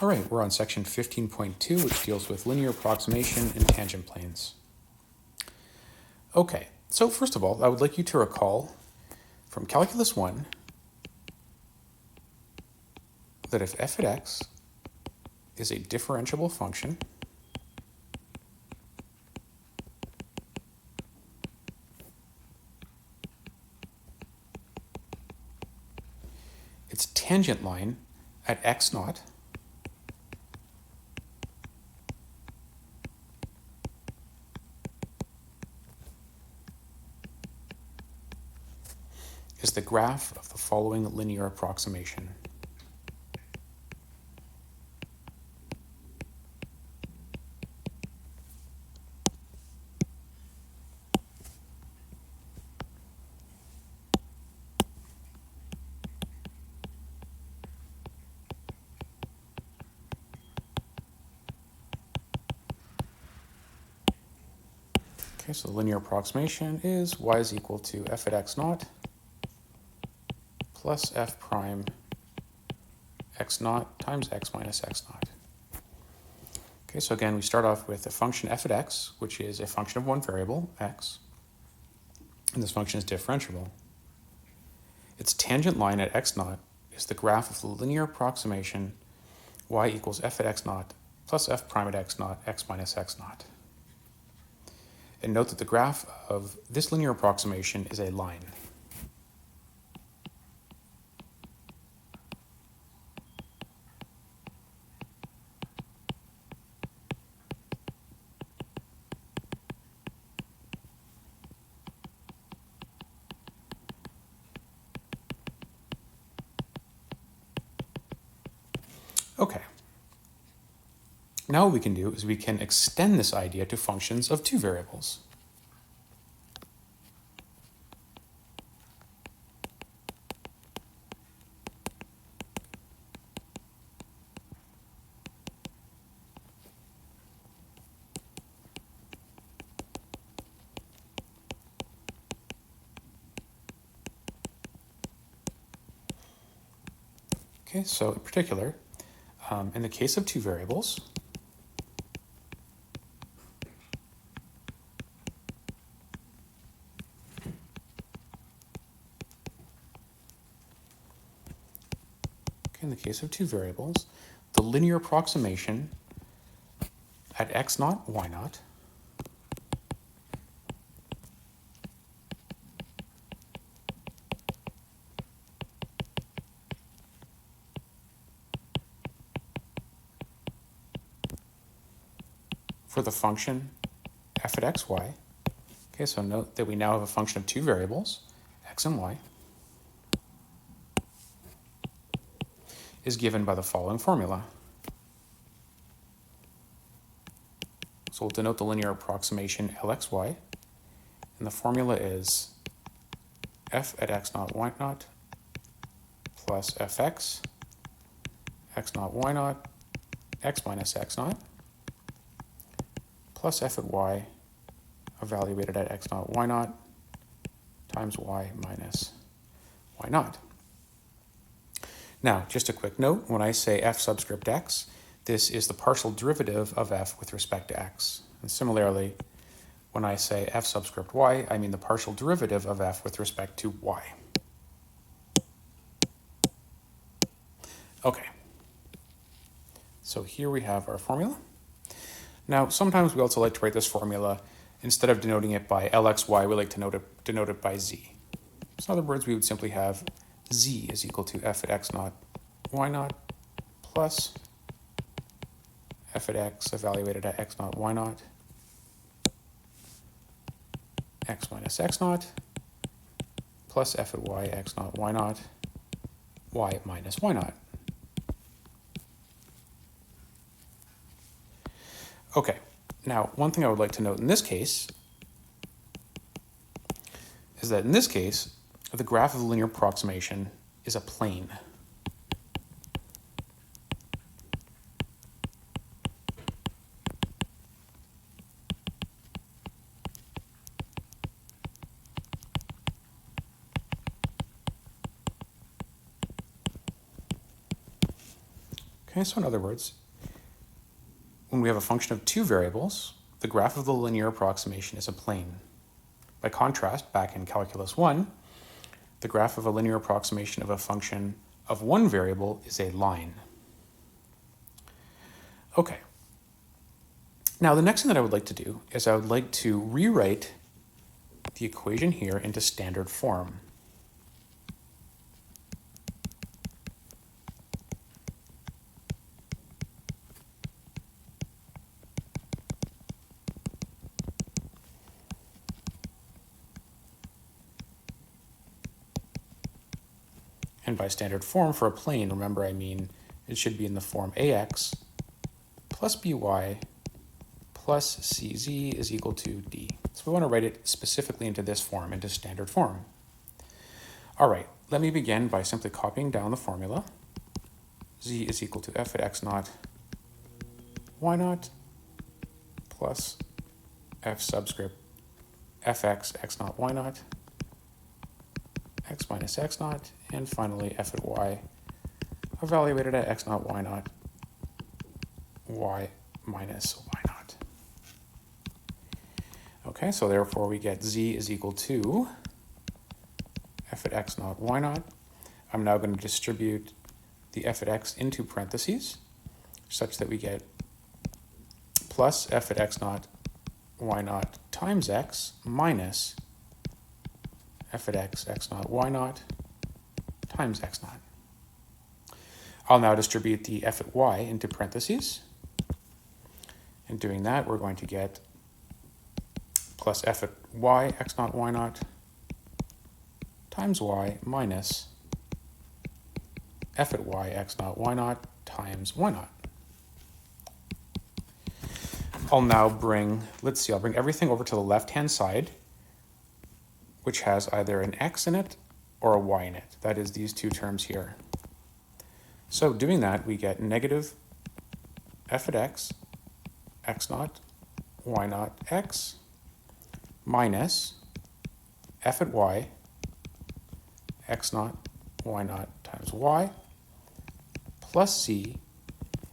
All right, we're on section 15.2, which deals with linear approximation and tangent planes. Okay, so first of all, I would like you to recall from Calculus 1 that if f at x is a differentiable function, its tangent line at x naught is the graph of the following linear approximation. Okay, so the linear approximation is y is equal to f at x naught plus f prime x naught times x minus x naught. Okay, so again, we start off with the function f at x, which is a function of one variable, x, and this function is differentiable. Its tangent line at x naught is the graph of the linear approximation y equals f at x naught plus f prime at x naught, x minus x naught. And note that the graph of this linear approximation is a line. Okay. Now what we can do is we can extend this idea to functions of two variables. Okay, so in particular, in the case of two variables, the linear approximation at x naught, y naught for the function f at xy. Okay, so note that we now have a function of two variables, x and y, is given by the following formula. So we'll denote the linear approximation Lxy, and the formula is f at x naught, y naught plus fx, x naught, y naught, x minus x naught, plus f at y evaluated at x naught, y naught times y minus y naught. Now, just a quick note, when I say f subscript x, this is the partial derivative of f with respect to x. And similarly, when I say f subscript y, I mean the partial derivative of f with respect to y. Okay, so here we have our formula. Now, sometimes we also like to write this formula, instead of denoting it by Lxy, we like to denote it by z. So in other words, we would simply have z is equal to f at x naught, y naught, plus f at x evaluated at x naught, y naught, x minus x naught, plus f at y, x naught, y naught, y minus y naught. Okay, now one thing I would like to note in this case is that in this case, the graph of the linear approximation is a plane. Okay, so in other words, when we have a function of two variables, the graph of the linear approximation is a plane. By contrast, back in Calculus 1, the graph of a linear approximation of a function of one variable is a line. Okay. Now, the next thing that I would like to do is I would like to rewrite the equation here into standard form. And by standard form for a plane, remember, I mean it should be in the form ax plus by plus cz is equal to d. So we want to write it specifically into this form, into standard form. All right, let me begin by simply copying down the formula. Z is equal to f at x naught y naught plus f subscript fx x naught y naught x minus x naught, and finally f at y evaluated at x naught y naught y minus y naught. Okay, so therefore we get z is equal to f at x naught y naught. I'm now going to distribute the f at x into parentheses such that we get plus f at x naught y naught times x minus f at x naught y naught times x naught. I'll now distribute the f at y into parentheses. In doing that, we're going to get plus f at y x naught y naught times y minus f at y x naught y naught times y naught. I'll now bring, I'll bring everything over to the left-hand side, which has either an x in it or a y in it. That is these two terms here. So doing that, we get negative f at x naught, y naught x, minus f at y, x naught, y naught times y, plus c,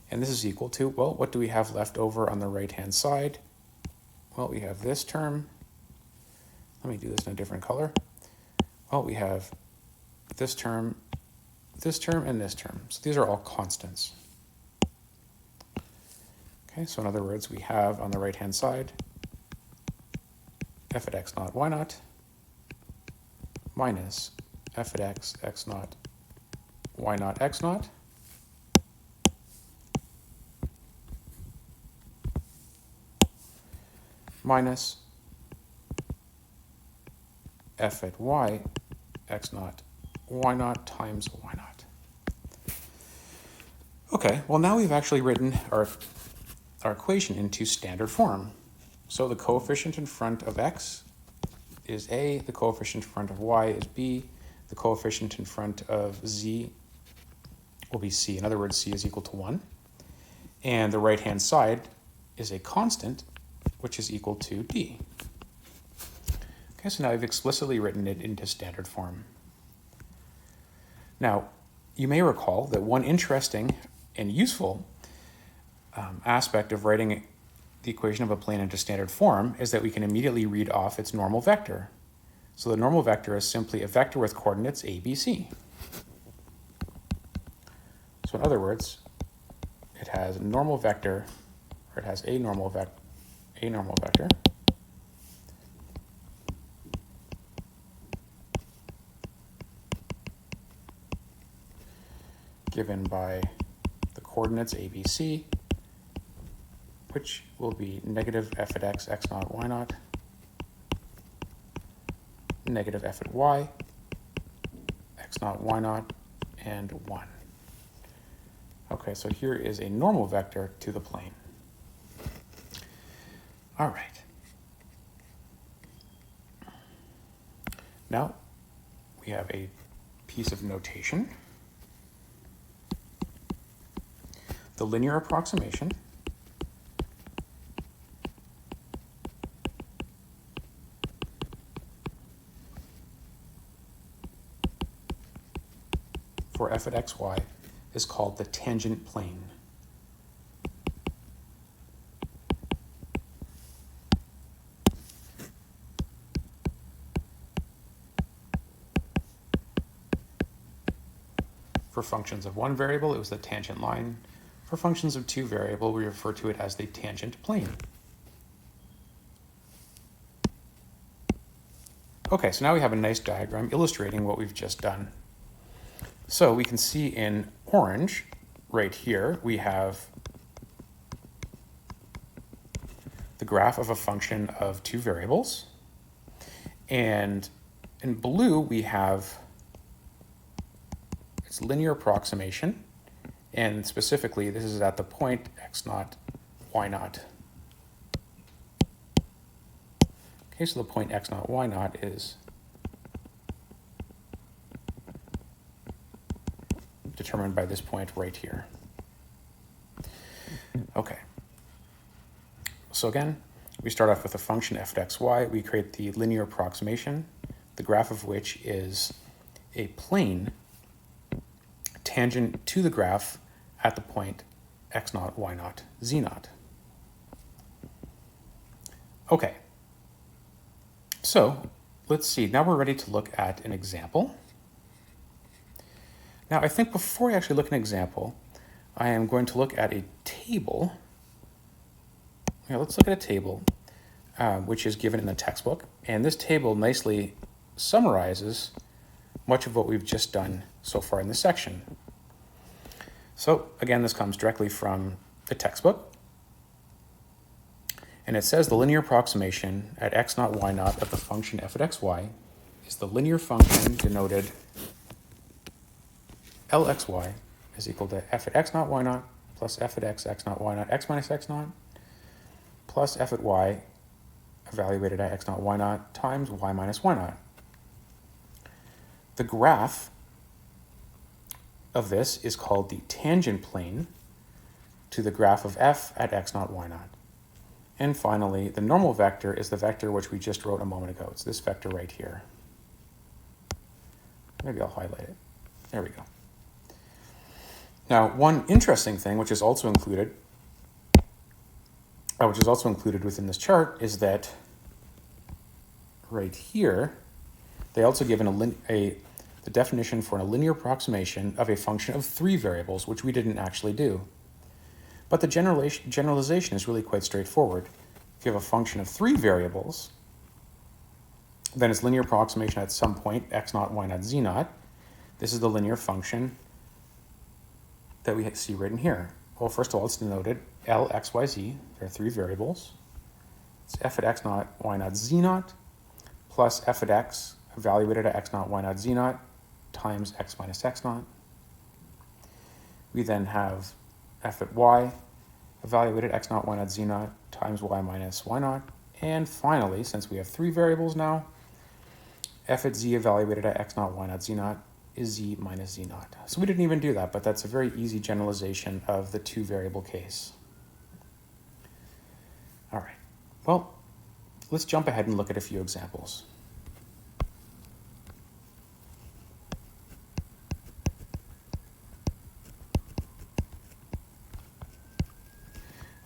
and this is equal to, well, what do we have left over on the right-hand side? Well, we have this term. Let me do this in a different color. Well, we have this term, and this term. So these are all constants. Okay, so in other words, we have on the right-hand side f at x naught y naught minus f at x naught y naught x naught minus f at y x naught y naught times y naught. Okay, well now we've actually written our equation into standard form. So the coefficient in front of x is a, the coefficient in front of y is b, the coefficient in front of z will be c. In other words, c is equal to 1. And the right-hand side is a constant, which is equal to d. Okay, so now I've explicitly written it into standard form. Now, you may recall that one interesting and useful aspect of writing the equation of a plane into standard form is that we can immediately read off its normal vector. So the normal vector is simply a vector with coordinates a, b, c. So in other words, it has a normal vector, or it has a normal vector given by the coordinates a, b, c, which will be negative f at x naught, y naught, negative f at y, x naught, y naught, and 1. Okay, so here is a normal vector to the plane. All right. Now, we have a piece of notation. The linear approximation for f at xy is called the tangent plane. For functions of one variable, it was the tangent line. For functions of two variable, we refer to it as the tangent plane. Okay, so now we have a nice diagram illustrating what we've just done. So we can see in orange, right here, we have the graph of a function of two variables. And in blue, we have its linear approximation. And specifically, this is at the point x naught, y naught. Okay, so the point x naught, y naught is determined by this point right here. Okay. So again, we start off with a function f of xy. We create the linear approximation, the graph of which is a plane tangent to the graph at the point x naught, y naught, z naught. Okay. So let's see. Now we're ready to look at an example. Now I think before I actually look at an example, I am going to look at a table. Here, let's look at a table which is given in the textbook. And this table nicely summarizes much of what we've just done so far in this section. So again, this comes directly from the textbook. And it says the linear approximation at x naught, y naught of the function f of xy is the linear function denoted Lxy is equal to f at x naught, y naught plus f at x naught, y naught, x minus x naught plus f at y evaluated at x naught, y naught times y minus y naught. The graph of this is called the tangent plane to the graph of f at x naught, y naught. And finally, the normal vector is the vector which we just wrote a moment ago. It's this vector right here. Maybe I'll highlight it. There we go. Now, one interesting thing which is also included within this chart is that right here, they also give the definition for a linear approximation of a function of three variables, which we didn't actually do. But the generalization is really quite straightforward. If you have a function of three variables, then its linear approximation at some point, x naught, y naught, z naught. This is the linear function that we see written here. Well, first of all, it's denoted L, x, y, z. There are three variables. It's f at x naught, y naught, z naught, plus f at x evaluated at x naught, y naught, z naught, times x minus x naught. We then have f at y evaluated x naught, y naught, z naught, times y minus y naught. And finally, since we have three variables now, f at z evaluated at x naught, y naught, z naught is z minus z naught. So we didn't even do that, but that's a very easy generalization of the two variable case. All right, well, let's jump ahead and look at a few examples.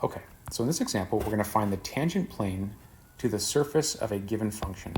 Okay, so in this example, we're going to find the tangent plane to the surface of a given function.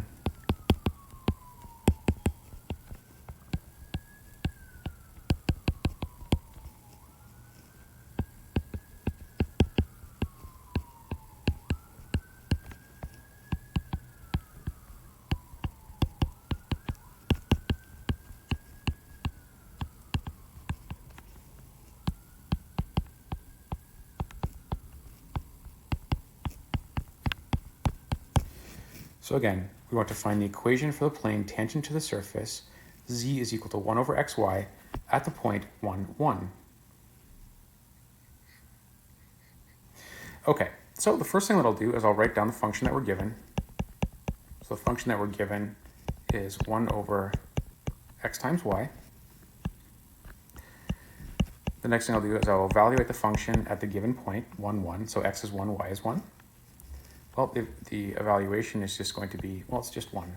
So again, we want to find the equation for the plane tangent to the surface, z is equal to 1 over xy at the point 1, 1. Okay, so the first thing that I'll do is I'll write down the function that we're given. So the function that we're given is 1 over x times y. The next thing I'll do is I'll evaluate the function at the given point, 1, 1. So x is 1, y is 1. Well, the evaluation is just going to be, well, it's just 1.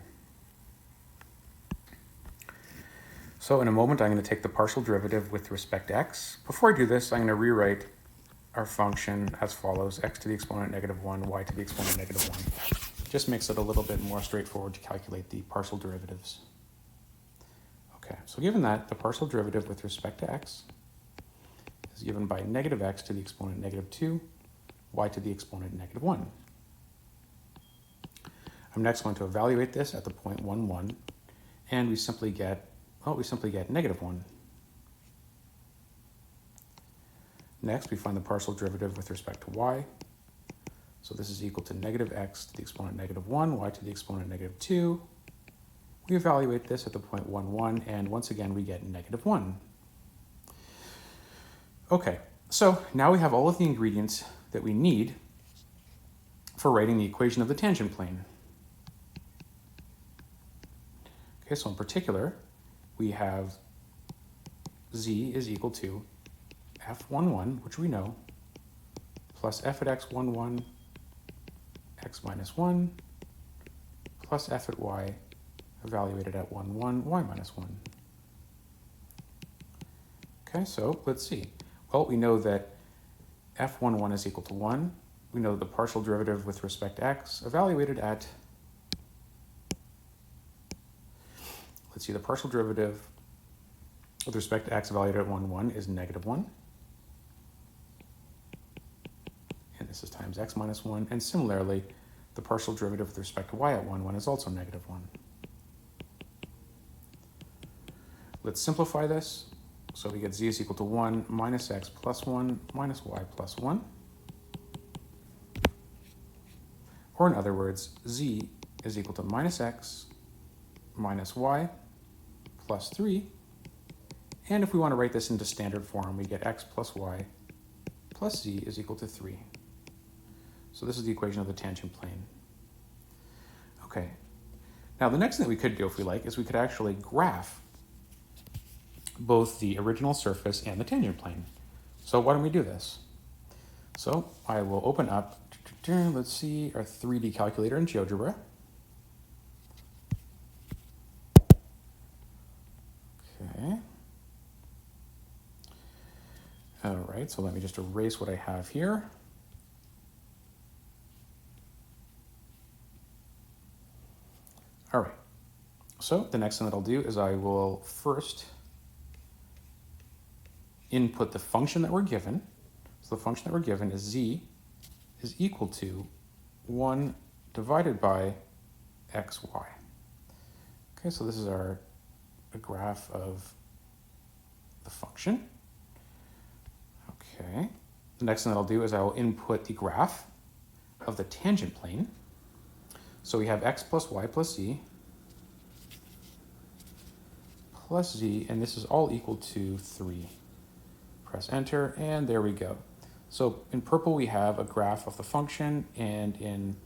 So in a moment, I'm going to take the partial derivative with respect to x. Before I do this, I'm going to rewrite our function as follows: x to the exponent -1, y to the exponent -1. Just makes it a little bit more straightforward to calculate the partial derivatives. Okay. Okay, so given that, the partial derivative with respect to x is given by negative x to the exponent -2, y to the exponent -1. I'm next going to evaluate this at the point 1, 1, and we simply get -1. Next, we find the partial derivative with respect to y. So this is equal to negative x to the exponent -1, y to the exponent -2. We evaluate this at the point 1, 1, and once again we get -1. Okay, so now we have all of the ingredients that we need for writing the equation of the tangent plane. Okay, so in particular, we have z is equal to f11, which we know, plus f at x11, x minus 1, plus f at y, evaluated at 1, 1, y minus 1. Okay, so let's see. Well, we know that f11 is equal to 1. We know that the partial derivative with respect to x, evaluated at, let's see, the partial derivative with respect to x evaluated at 1, 1 is -1. And this is times x minus 1. And similarly, the partial derivative with respect to y at 1, 1 is also -1. Let's simplify this. So we get z is equal to 1 minus x plus 1 minus y plus 1. Or in other words, z is equal to minus x minus y plus 3. And if we want to write this into standard form, we get x plus y plus z is equal to 3. So this is the equation of the tangent plane. Okay. Now the next thing that we could do, if we like, is we could actually graph both the original surface and the tangent plane. So why don't we do this? So I will open up, let's see, our 3D calculator in GeoGebra. Okay. All right, so let me just erase what I have here. All right, so the next thing that I'll do is I will first input the function that we're given. So the function that we're given is z is equal to 1 divided by xy. Okay, so this is a graph of the function. Okay, the next thing that I'll do is I will input the graph of the tangent plane. So we have x plus y plus z plus z, and this is all equal to 3. Press enter, and there we go. So in purple we have a graph of the function, and in,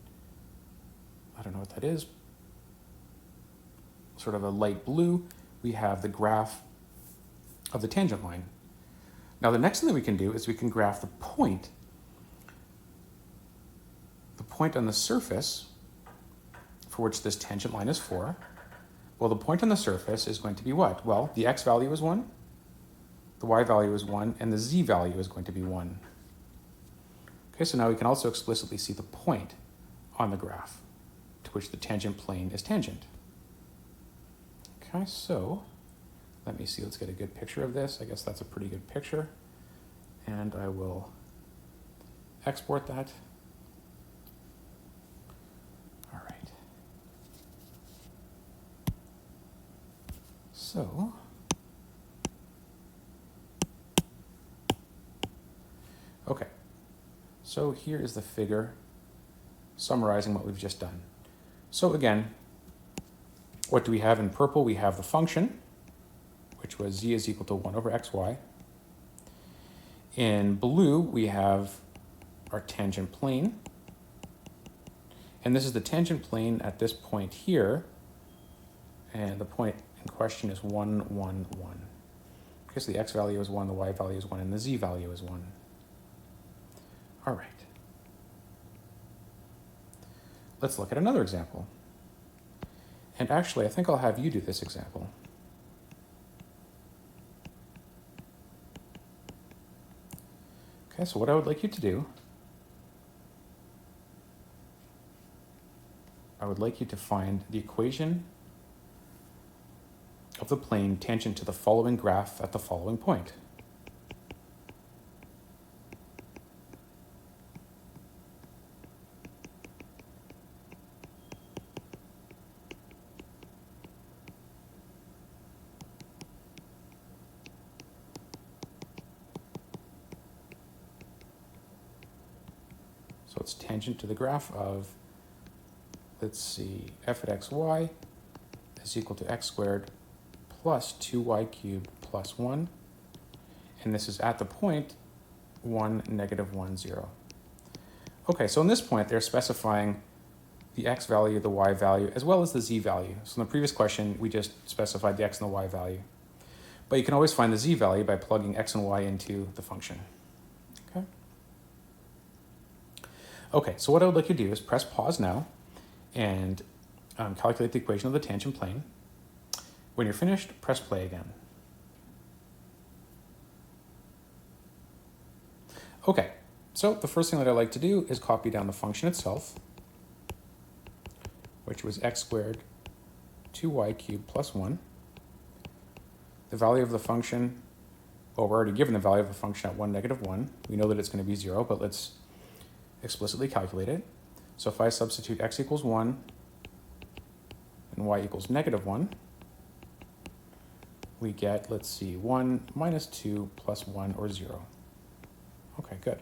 I don't know what that is, sort of a light blue, we have the graph of the tangent line. Now the next thing that we can do is we can graph the point on the surface for which this tangent line is for. Well, the point on the surface is going to be what? Well, the x value is 1, the y value is 1, and the z value is going to be 1. Okay, so now we can also explicitly see the point on the graph to which the tangent plane is tangent. Okay, so let me see, let's get a good picture of this. I guess that's a pretty good picture. And I will export that. All right. So, okay. So here is the figure summarizing what we've just done. So again, what do we have in purple? We have the function, which was z is equal to 1 over xy. In blue, we have our tangent plane. And this is the tangent plane at this point here. And the point in question is 1, 1, 1. Okay, so the x value is 1, the y value is 1, and the z value is 1. All right. Let's look at another example. And actually, I think I'll have you do this example. Okay, so what I would like you to do, I would like you to find the equation of the plane tangent to the following graph at the following point. So it's tangent to the graph of, let's see, f at xy is equal to x squared plus 2y cubed plus 1. And this is at the point 1, negative 1, 0. Okay, so in this point, they're specifying the x value, the y value, as well as the z value. So in the previous question, we just specified the x and the y value. But you can always find the z value by plugging x and y into the function. Okay. Okay, so what I would like you to do is press pause now and calculate the equation of the tangent plane. When you're finished, press play again. Okay, so the first thing that I like to do is copy down the function itself, which was x squared 2y cubed plus 1. The value of the function, well, we're already given the value of the function at 1, negative 1. We know that it's going to be 0, but let's explicitly calculate it. So if I substitute x equals 1 and y equals negative 1, we get, let's see, 1 minus 2 plus 1, or 0. Okay, good.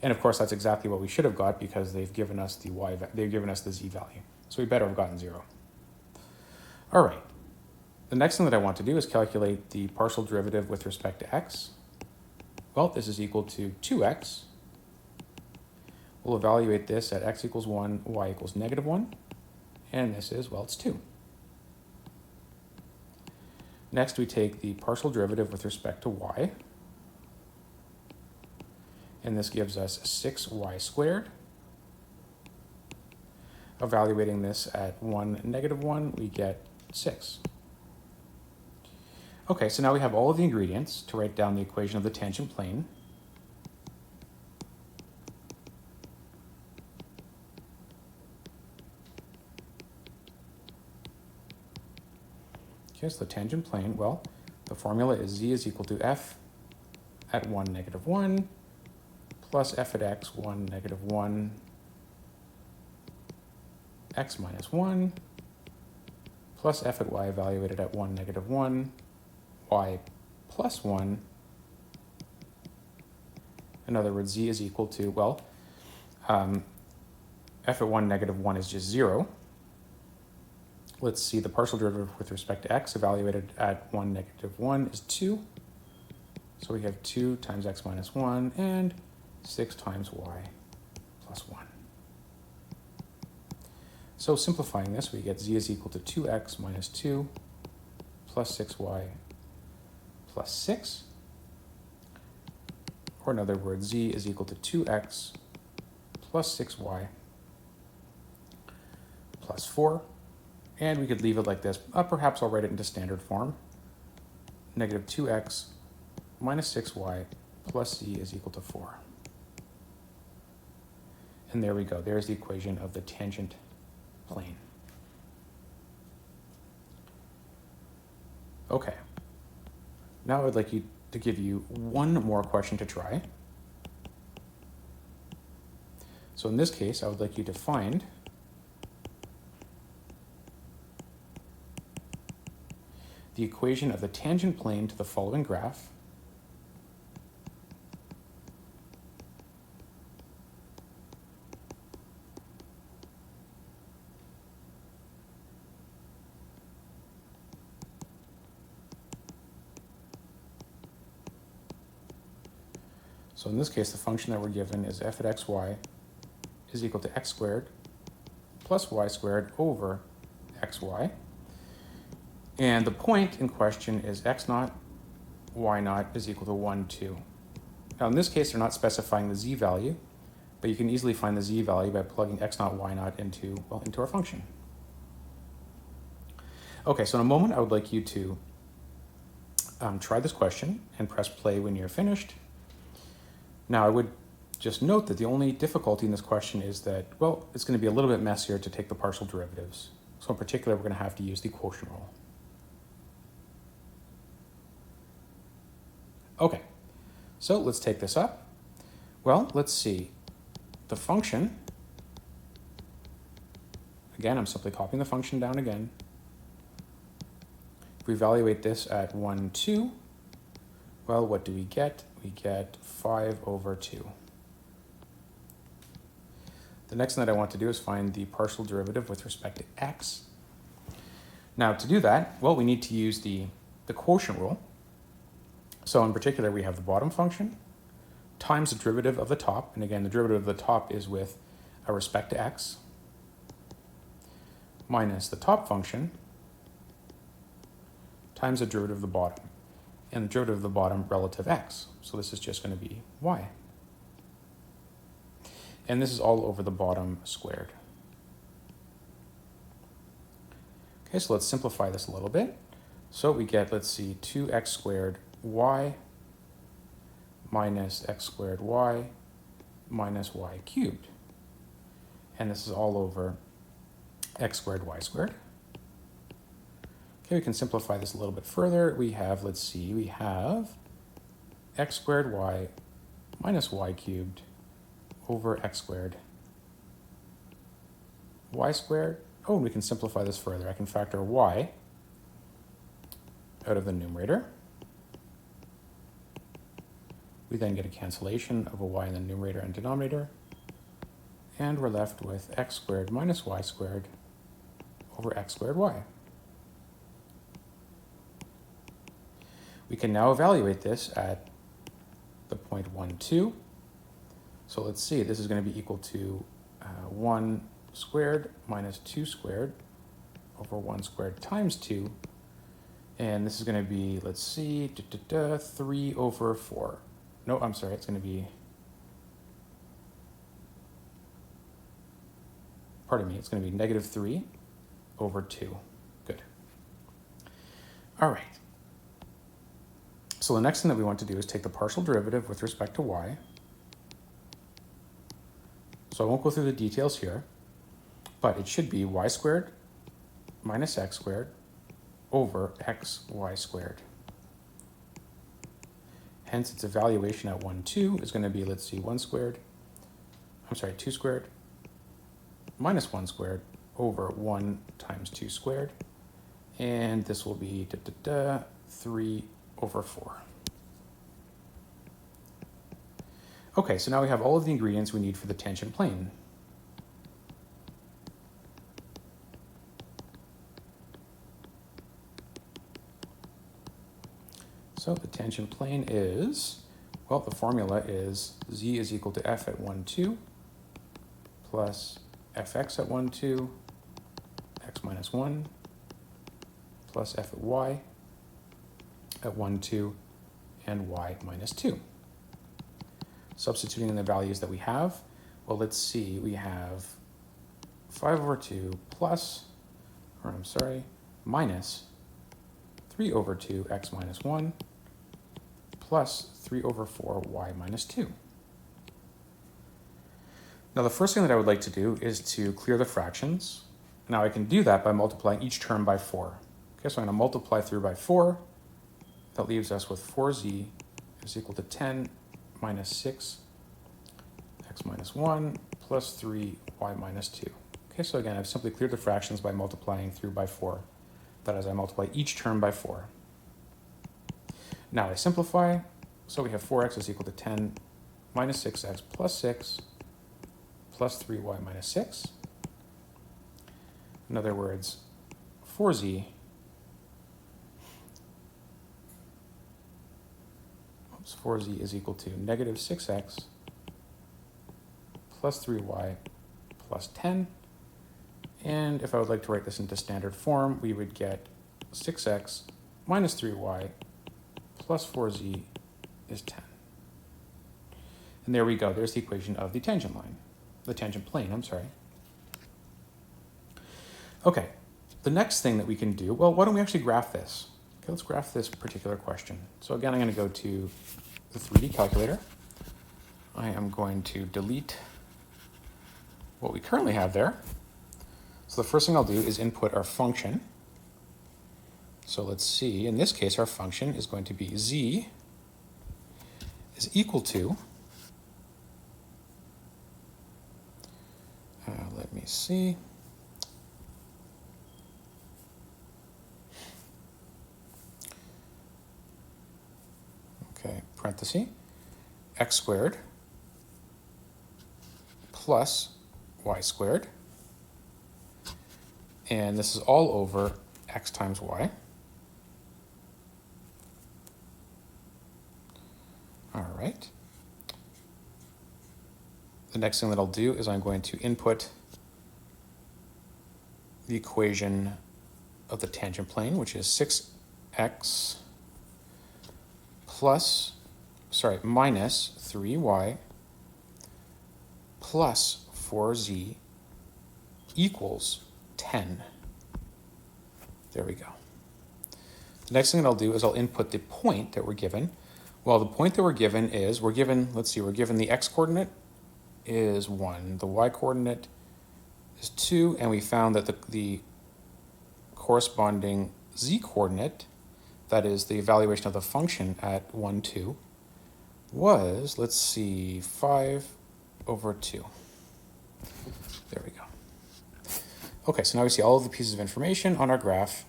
And of course, that's exactly what we should have got because they've given us the they've given us the z value. So we better have gotten 0. All right. The next thing that I want to do is calculate the partial derivative with respect to x. Well, this is equal to 2x. We'll evaluate this at x equals 1, y equals negative 1. And this is, well, it's 2. Next, we take the partial derivative with respect to y. And this gives us 6y squared. Evaluating this at 1, negative 1, we get 6. Okay, so now we have all of the ingredients to write down the equation of the tangent plane. Okay, so the tangent plane, well, the formula is z is equal to f at 1, negative 1, plus f at x, 1, negative 1, x minus 1, plus f at y evaluated at 1, negative 1, y plus 1. In other words, z is equal to, well, f at 1, negative 1 is just 0. Let's see, the partial derivative with respect to x evaluated at 1, negative 1 is 2. So we have 2 times x minus 1 and 6 times y plus 1. So simplifying this, we get z is equal to 2x minus 2 plus 6y plus 6. Or in other words, z is equal to 2x plus 6y plus 4. And we could leave it like this. Perhaps I'll write it into standard form. Negative 2x minus 6y plus z is equal to 4. And there we go. There's the equation of the tangent plane. Okay. Now I'd like to give you one more question to try. So in this case, I would like you to find the equation of the tangent plane to the following graph. So in this case, the function that we're given is f at xy is equal to x squared plus y squared over xy. And the point in question is x naught, y naught is equal to 1, 2. Now in this case, they're not specifying the z value, but you can easily find the z value by plugging x naught, y naught into our function. Okay, so in a moment, I would like you to try this question and press play when you're finished. Now I would just note that the only difficulty in this question is that, well, it's going to be a little bit messier to take the partial derivatives. So in particular, we're going to have to use the quotient rule. Okay, so let's take this up. Well, let's see. The function, again, I'm simply copying the function down again. If we evaluate this at 1, 2, well, what do we get? We get 5 over 2. The next thing that I want to do is find the partial derivative with respect to x. Now, to do that, well, we need to use the quotient rule. So in particular, we have the bottom function times the derivative of the top. And again, the derivative of the top is with respect to x, minus the top function times the derivative of the bottom. And the derivative of the bottom relative x. So this is just going to be y. And this is all over the bottom squared. Okay, so let's simplify this a little bit. So we get, let's see, 2x squared y minus x squared y minus y cubed. And this is all over x squared y squared. Okay, we can simplify this a little bit further. We have, let's see, we have x squared y minus y cubed over x squared y squared. Oh, and we can simplify this further. I can factor y out of the numerator. We then get a cancellation of a y in the numerator and denominator. And we're left with x squared minus y squared over x squared y. We can now evaluate this at the point 1, 2. So let's see, this is going to be equal to 1 squared minus 2 squared over 1 squared times 2. And this is going to be, let's see, 3 over 4. No, I'm sorry, it's going to be, pardon me, it's going to be negative 3 over 2. Good. All right. So the next thing that we want to do is take the partial derivative with respect to y. So I won't go through the details here, but it should be y squared minus x squared over xy squared. Hence, its evaluation at 1, 2 is going to be, let's see, 2 squared minus 1 squared over 1 times 2 squared. And this will be 3 over 4. Okay, so now we have all of the ingredients we need for the tangent plane. So the tangent plane is, well, the formula is z is equal to f at 1, 2 plus fx at 1, 2, x minus 1 plus f at y at 1, 2, and y minus 2. Substituting in the values that we have, well, let's see, we have 5 over 2 plus, or I'm sorry, minus 3 over 2 x minus 1 plus 3 over 4 y minus 2. Now the first thing that I would like to do is to clear the fractions. Now I can do that by multiplying each term by 4. Okay, so I'm going to multiply through by 4. That leaves us with 4z is equal to 10 minus 6 x minus 1 plus 3 y minus 2. Okay, so again, I've simply cleared the fractions by multiplying through by 4. That is, I multiply each term by 4. Now I simplify, so we have 4x is equal to 10 minus 6x plus 6 plus 3y minus 6. In other words, 4z is equal to negative 6x plus 3y plus 10. And if I would like to write this into standard form, we would get 6x minus 3y plus 4z is 10. And there we go. There's the equation of the tangent line. The tangent plane, I'm sorry. Okay, the next thing that we can do, well, why don't we actually graph this? Okay, let's graph this particular question. So again, I'm going to go to the 3D calculator. I am going to delete what we currently have there. So the first thing I'll do is input our function. So let's see, in this case, our function is going to be z is equal to, let me see, okay, parenthesis, x squared plus y squared, and this is all over x times y. All right. The next thing that I'll do is I'm going to input the equation of the tangent plane, which is 6x minus 3y plus 4z equals 10. There we go. The next thing that I'll do is I'll input the point that we're given. Well, the point that we're given is, we're given the x coordinate is 1, the y coordinate is 2, and we found that the corresponding z coordinate, that is the evaluation of the function at 1, 2, was, let's see, 5 over 2. There we go. Okay, so now we see all of the pieces of information on our graph,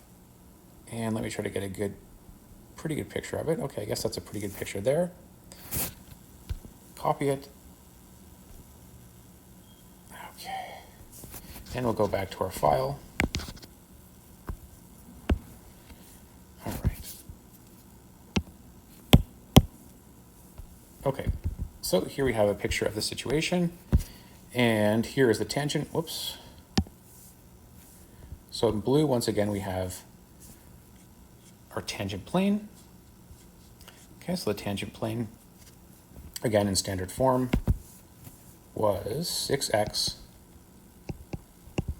and let me try to get a pretty good picture of it. Okay, I guess that's a pretty good picture there. Copy it. Okay, and we'll go back to our file. All right. Okay, so here we have a picture of the situation, and here is the tangent. Whoops. So in blue, once again, we have our tangent plane. Okay, so the tangent plane, again in standard form, was 6x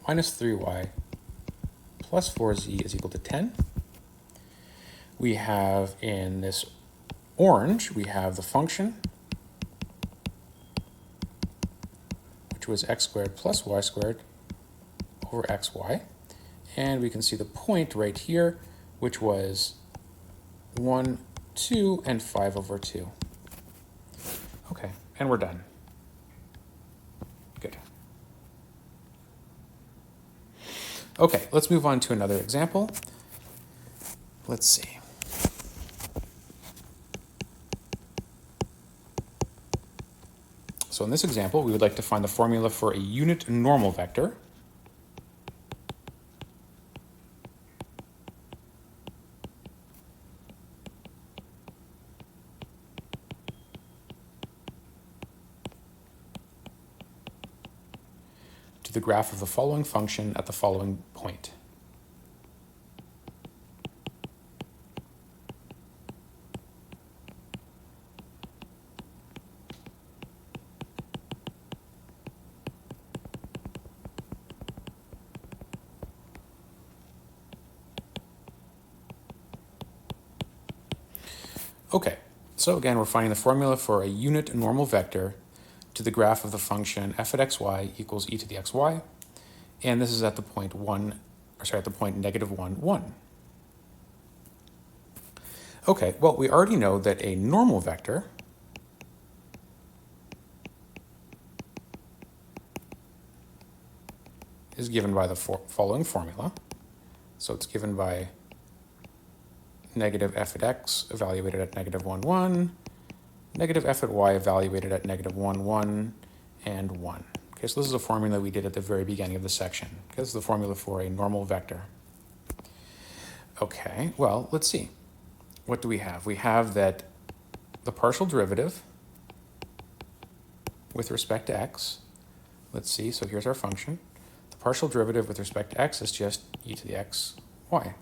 minus 3y plus 4z is equal to 10. We have in this orange, we have the function, which was x squared plus y squared over xy. And we can see the point right here, which was 1, 2, and 5 over 2. Okay, and we're done. Good. Okay, let's move on to another example. Let's see. So in this example, we would like to find the formula for a unit normal vector. The graph of the following function at the following point. Okay, so again, we're finding the formula for a unit normal vector to the graph of the function f at xy equals e to the xy, and this is at the point negative 1, 1. Okay, well, we already know that a normal vector is given by the following formula. So it's given by negative f at x evaluated at negative 1, 1, negative f at y evaluated at negative 1, 1, and 1. Okay, so this is a formula we did at the very beginning of the section. Okay, this is the formula for a normal vector. Okay, well, let's see. What do we have? We have that the partial derivative with respect to x, let's see, so here's our function. The partial derivative with respect to x is just e to the x, y.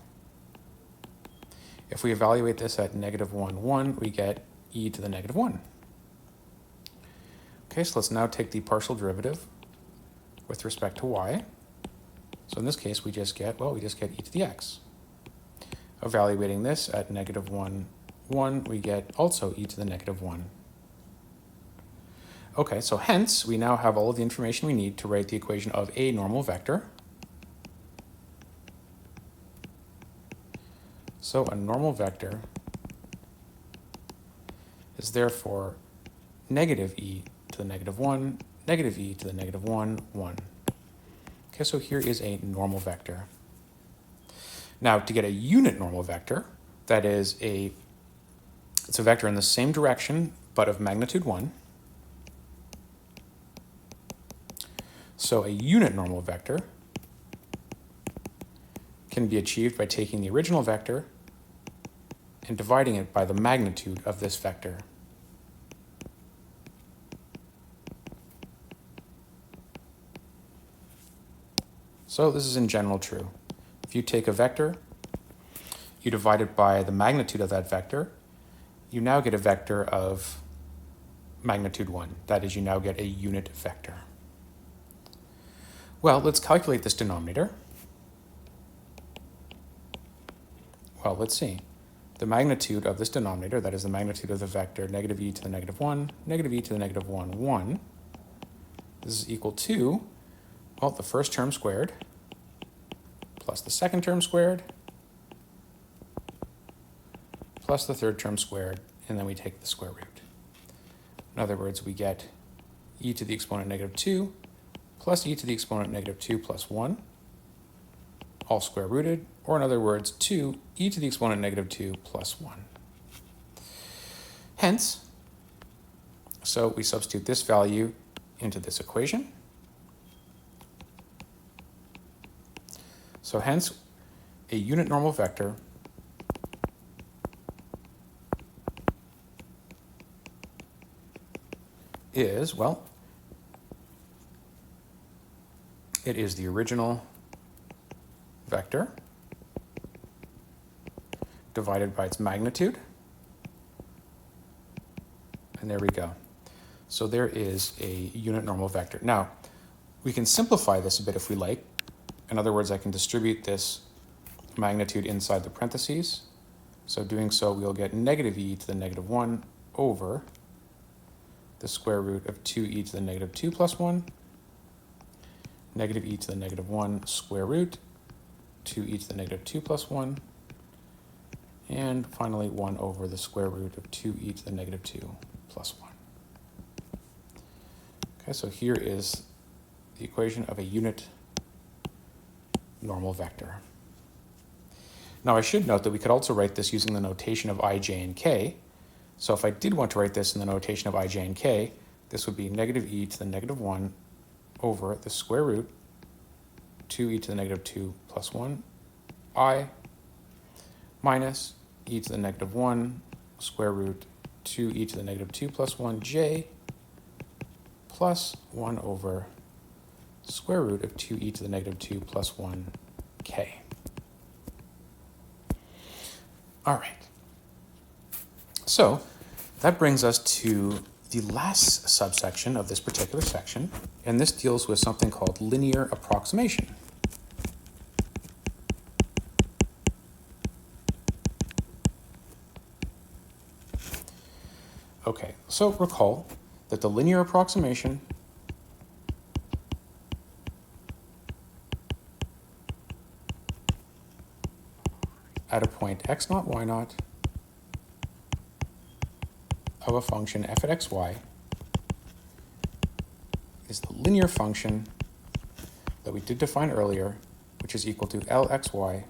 If we evaluate this at negative 1, 1, we get e to the negative 1. Okay, so let's now take the partial derivative with respect to y. So in this case, we just get e to the x. Evaluating this at negative 1, 1, we get also e to the negative 1. Okay, so hence, we now have all of the information we need to write the equation of a normal vector. So a normal vector is therefore negative e to the negative 1, negative e to the negative 1, 1. Okay, so here is a normal vector. Now, to get a unit normal vector, that is it's a vector in the same direction, but of magnitude 1. So a unit normal vector can be achieved by taking the original vector and dividing it by the magnitude of this vector. So this is in general true. If you take a vector, you divide it by the magnitude of that vector, you now get a vector of magnitude 1. That is, you now get a unit vector. Well, let's calculate this denominator. Well, let's see. The magnitude of this denominator, that is the magnitude of the vector negative e to the negative 1, negative e to the negative 1, 1. This is equal to, well, the first term squared plus the second term squared plus the third term squared, and then we take the square root. In other words, we get e to the exponent negative 2 plus e to the exponent negative 2 plus 1, all square rooted, or in other words, 2 e to the exponent negative 2 plus 1. Hence, so we substitute this value into this equation. So hence, a unit normal vector is, well, it is the original vector divided by its magnitude. And there we go. So there is a unit normal vector. Now, we can simplify this a bit if we like. In other words, I can distribute this magnitude inside the parentheses. So doing so, we'll get negative e to the negative 1 over the square root of 2e to the negative 2 plus 1, negative e to the negative 1 square root, 2e to the negative 2 plus 1, and finally 1 over the square root of 2e to the negative 2 plus 1. Okay, so here is the equation of a unit normal vector. Now I should note that we could also write this using the notation of I, j, and k. So if I did want to write this in the notation of I, j, and k, this would be negative e to the negative 1 over the square root 2e to the negative 2 plus 1 I minus e to the negative 1 square root 2e to the negative 2 plus 1 j plus 1 over square root of 2e to the negative 2 plus 1 k. All right. So that brings us to the last subsection of this particular section, and this deals with something called linear approximation. Okay, so recall that the linear approximation at a point x naught, y naught of a function f at xy is the linear function that we did define earlier, which is equal to Lxy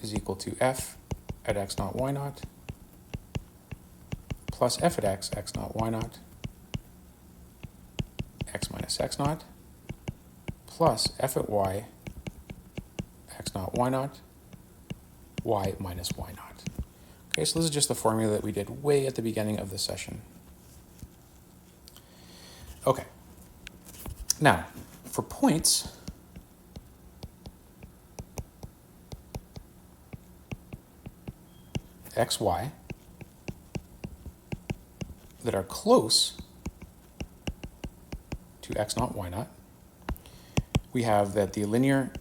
is equal to f at x naught, y naught plus f at x naught, y naught, x minus x naught, plus f at y, x naught, y naught, y minus y naught. Okay, so this is just the formula that we did way at the beginning of the session. Okay. Now, for points, x, y, that are close to x naught, y naught, we have that the linear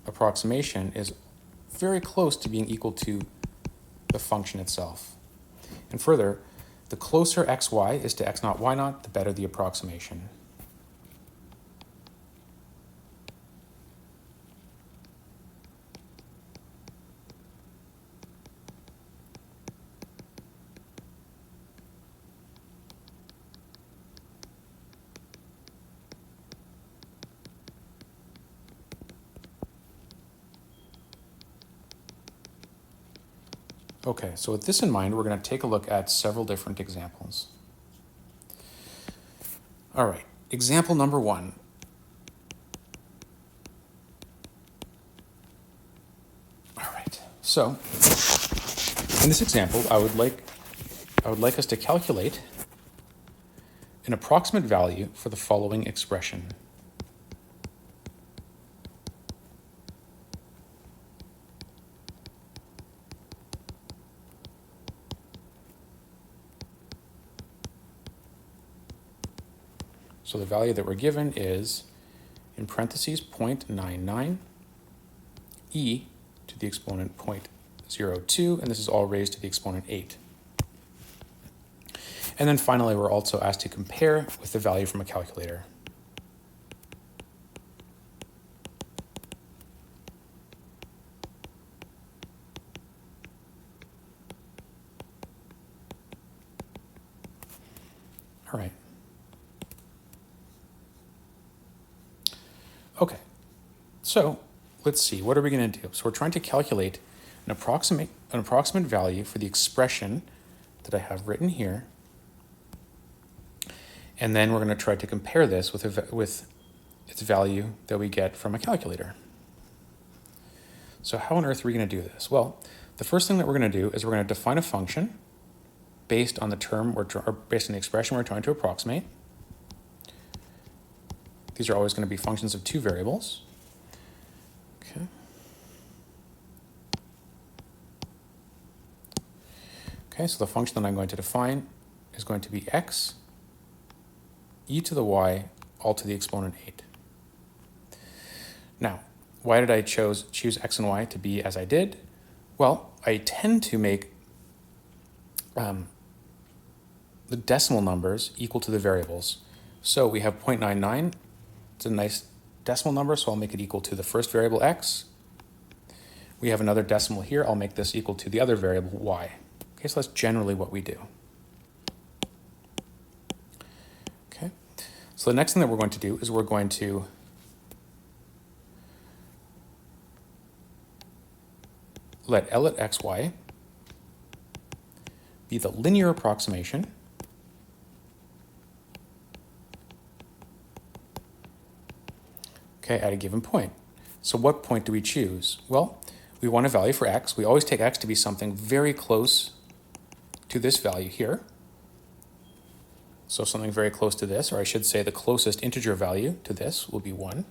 approximation is very close to being equal to the function itself. And further, the closer xy is to x naught, y naught, the better the approximation. Okay, so with this in mind, we're going to take a look at several different examples. All right, example number 1. All right, so in this example, I would like us to calculate an approximate value for the following expression. So the value that we're given is, in parentheses, 0.99 e to the exponent 0.02, and this is all raised to the exponent 8. And then finally, we're also asked to compare with the value from a calculator. All right. Okay, so let's see, what are we going to do? So we're trying to calculate an approximate value for the expression that I have written here. And then we're going to try to compare this with its value that we get from a calculator. So how on earth are we going to do this? Well, the first thing that we're going to do is we're going to define a function based on the based on the expression we're trying to approximate. These are always going to be functions of 2 variables. Okay. Okay, so the function that I'm going to define is going to be x e to the y all to the exponent 8. Now, why did I choose x and y to be as I did? Well, I tend to make the decimal numbers equal to the variables. So we have 0.99. It's a nice decimal number, so I'll make it equal to the first variable x. We have another decimal here. I'll make this equal to the other variable y. Okay, so that's generally what we do. Okay, so the next thing that we're going to do is we're going to let L at xy be the linear approximation at a given point. So what point do we choose? Well, we want a value for x. We always take x to be something very close to this value here. So something very close to this, or I should say the closest integer value to this will be 1.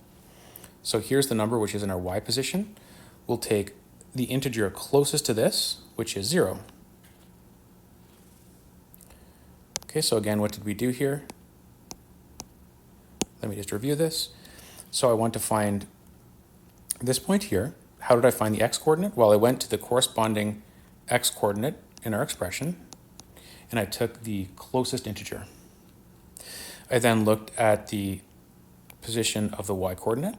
So here's the number which is in our y position. We'll take the integer closest to this, which is 0. Okay, so again, what did we do here? Let me just review this. So I want to find this point here. How did I find the x-coordinate? Well, I went to the corresponding x-coordinate in our expression, and I took the closest integer. I then looked at the position of the y-coordinate,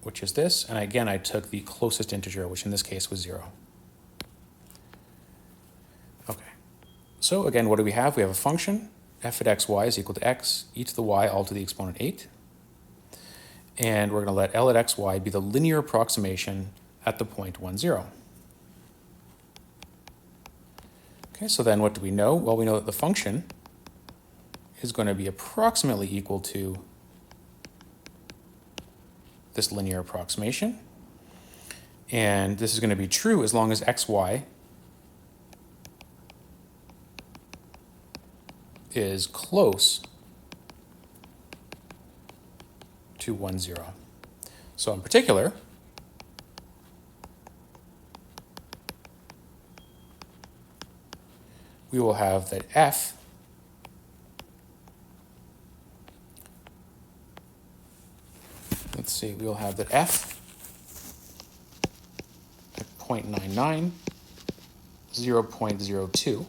which is this, and again, I took the closest integer, which in this case was 0. Okay, so again, what do we have? We have a function, f at xy is equal to x e to the y all to the exponent 8. And we're going to let L at xy be the linear approximation at the point 1, 0. Okay, so then what do we know? Well, we know that the function is going to be approximately equal to this linear approximation. And this is going to be true as long as xy is close to 1, 0. So in particular, we will have that f we will have that f at 0.99, 0.02.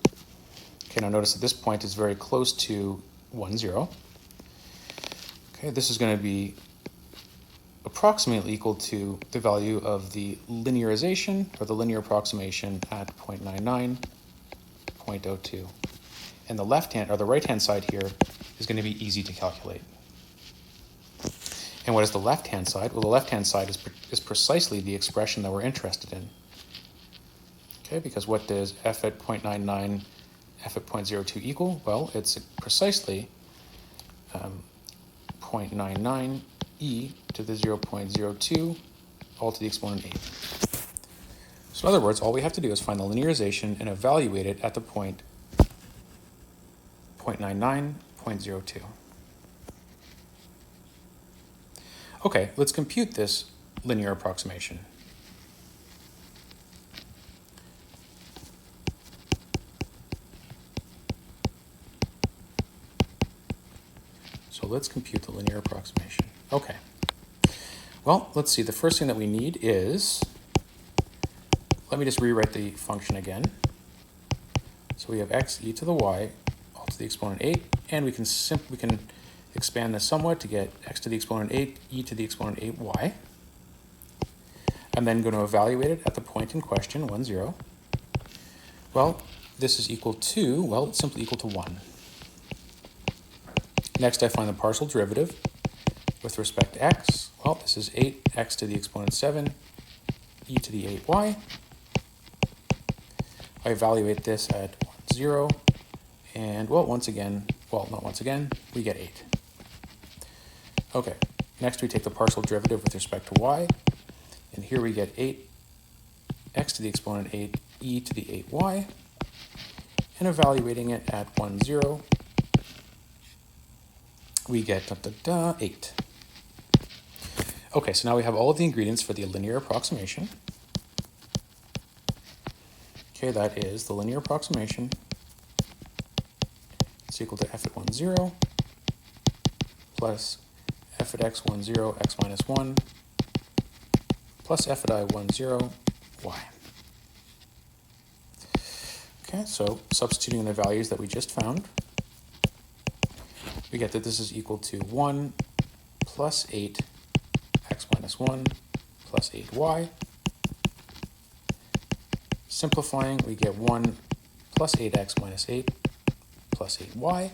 Okay, now notice that this point is very close to 1, 0. Okay, this is going to be approximately equal to the value of the linearization, or the linear approximation at 0.99, 0.02. And the left-hand, or the right-hand side here is going to be easy to calculate. And what is the left-hand side? Well, the left-hand side is precisely the expression that we're interested in. Okay, because what does f at 0.99, f at 0.02 equal? Well, it's precisely 0.99 e to the 0.02 all to the exponent 8. So in other words, all we have to do is find the linearization and evaluate it at the point 0.99, 0.02. Okay, let's compute this linear approximation. So let's compute the linear approximation. Okay. Well, let's see. The first thing that we need is, let me just rewrite the function again. So we have x e to the y all to the exponent 8, and we can expand this somewhat to get x to the exponent 8, e to the exponent 8y. I'm then going to evaluate it at the point in question, 1, 0. Well, this is equal to, well, it's simply equal to 1. Next, I find the partial derivative with respect to x. Well, this is 8x to the exponent 7, e to the 8y. I evaluate this at 1, 0, and, well, not once again, we get 8. Okay, next we take the partial derivative with respect to y, and here we get 8x to the exponent 8, e to the 8y, and evaluating it at 1, 0, we get 8. Okay, so now we have all of the ingredients for the linear approximation. Okay, that is the linear approximation. It's equal to f at 1, 0 plus f at x 1, 0, x minus 1 plus f at I 1, 0, y. Okay, so substituting in the values that we just found, we get that this is equal to 1 plus 8 x minus 1 plus 8y. Simplifying, we get 1 plus 8x minus 8 plus 8y.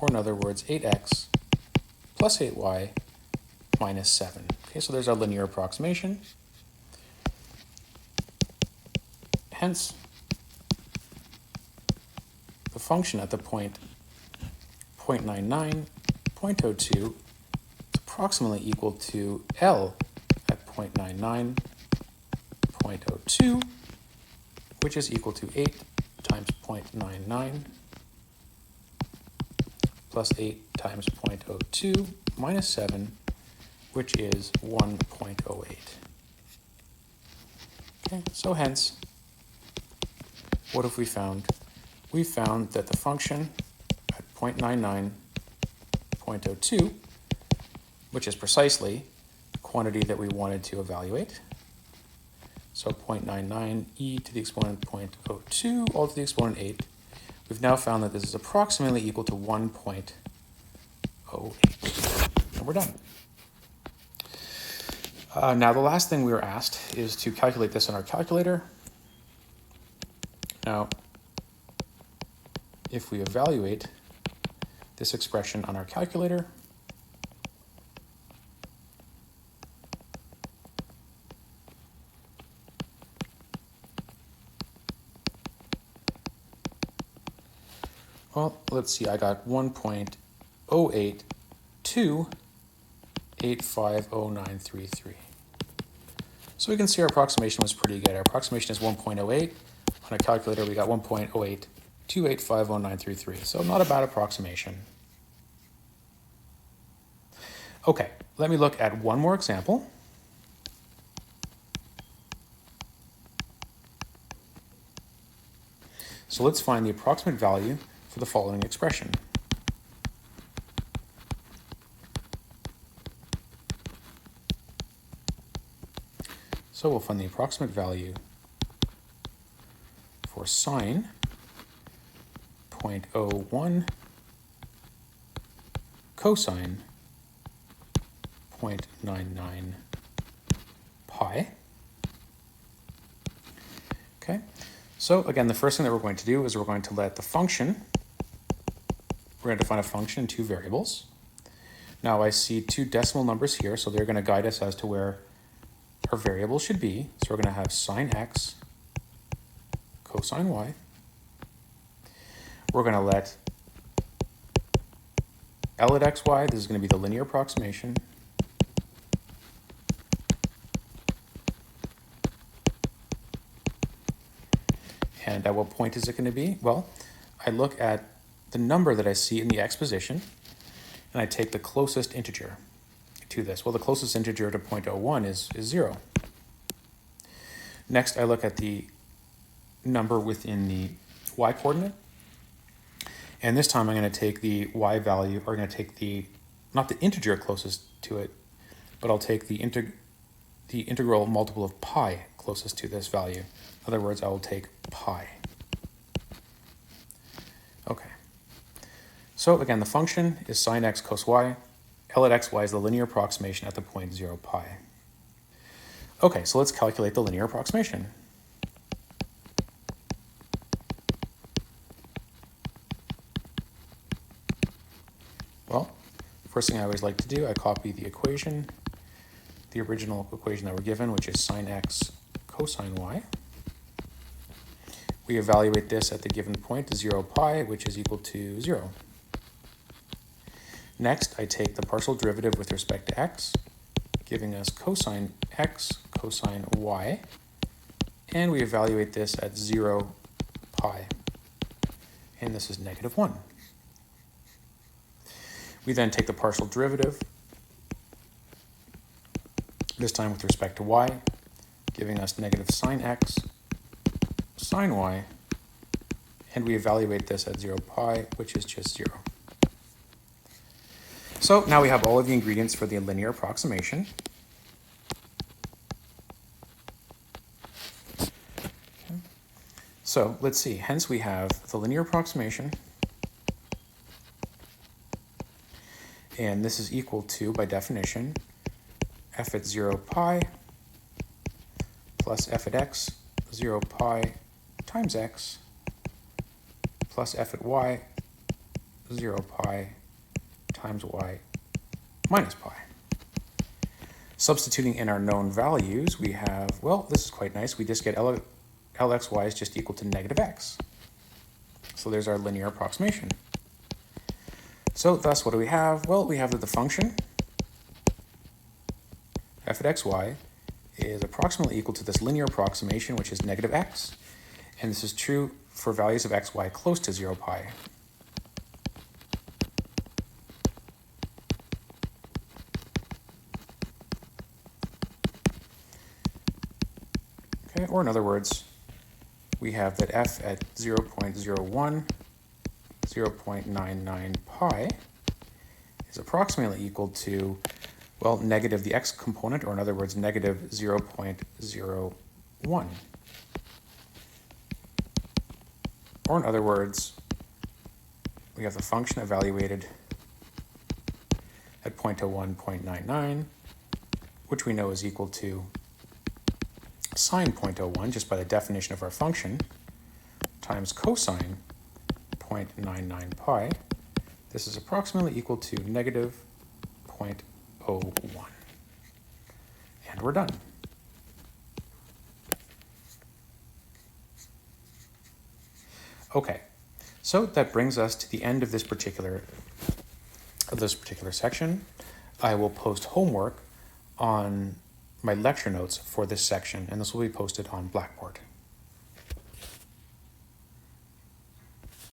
Or in other words, 8x plus 8y minus 7. Okay, so there's our linear approximation. Hence, the function at the point 0.99, 0.02 is approximately equal to L at 0.99, 0.02, which is equal to 8 times 0.99 plus 8 times 0.02 minus 7, which is 1.08. Okay, so hence, what have we found? We found that the function at 0.99, 0.02, which is precisely the quantity that we wanted to evaluate. So 0.99 e to the exponent 0.02 all to the exponent 8. We've now found that this is approximately equal to 1.08. And we're done. Now the last thing we were asked is to calculate this on our calculator. Now, if we evaluate this expression on our calculator, well, let's see, I got 1.08285093. So we can see our approximation was pretty good. Our approximation is 1.08. On a calculator, we got 1.08285093. So not a bad approximation. Okay, let me look at one more example. So let's find the approximate value for the following expression. So we'll find the approximate value for sine 0.01, cosine 0.99 pi. Okay, so again, the first thing that we're going to do is we're going to let the function, we're going to define a function in two variables. Now I see two decimal numbers here, so they're going to guide us as to where our variable should be, so we're going to have sine x cosine y. We're going to let L at xy, this is going to be the linear approximation, and at what point is it going to be? Well, I look at the number that I see in the x position, and I take the closest integer to this. Well, the closest integer to 0.01 is 0. Next, I look at the number within the y-coordinate, and this time I'm going to take the y value, or I'm going to take the, not the integer closest to it, but I'll take the integral multiple of pi closest to this value. In other words, I will take pi. Okay. So again, the function is sine x cos y. L at xy is the linear approximation at the point 0 pi. Okay, so let's calculate the linear approximation. Well, first thing I always like to do, I copy the equation, the original equation that we're given, which is sine x cosine y. We evaluate this at the given point, 0 pi, which is equal to 0. Next, I take the partial derivative with respect to x, giving us cosine x cosine y, and we evaluate this at 0 pi, and this is -1. We then take the partial derivative, this time with respect to y, giving us negative sine x sine y, and we evaluate this at 0 pi, which is just 0. So now we have all of the ingredients for the linear approximation. Okay. So let's see, hence we have the linear approximation, and this is equal to, by definition, f at 0 pi plus f at x 0 pi times x plus f at y 0 pi times y minus pi. Substituting in our known values, we have, well, this is quite nice. We just get Lxy is just equal to negative x. So there's our linear approximation. So thus, what do we have? Well, we have that the function f at xy is approximately equal to this linear approximation, which is negative x. And this is true for values of xy close to 0 pi. Okay, or in other words, we have that f at 0.01, 0.99 pi is approximately equal to, well, negative the x component, or in other words, negative 0.01. Or in other words, we have the function evaluated at 0.01, 0.99, which we know is equal to sine 0.01, just by the definition of our function, times cosine 0.99 pi. This is approximately equal to negative 0.01. And we're done. Okay, so that brings us to the end of this particular section. I will post homework on my lecture notes for this section, and this will be posted on Blackboard.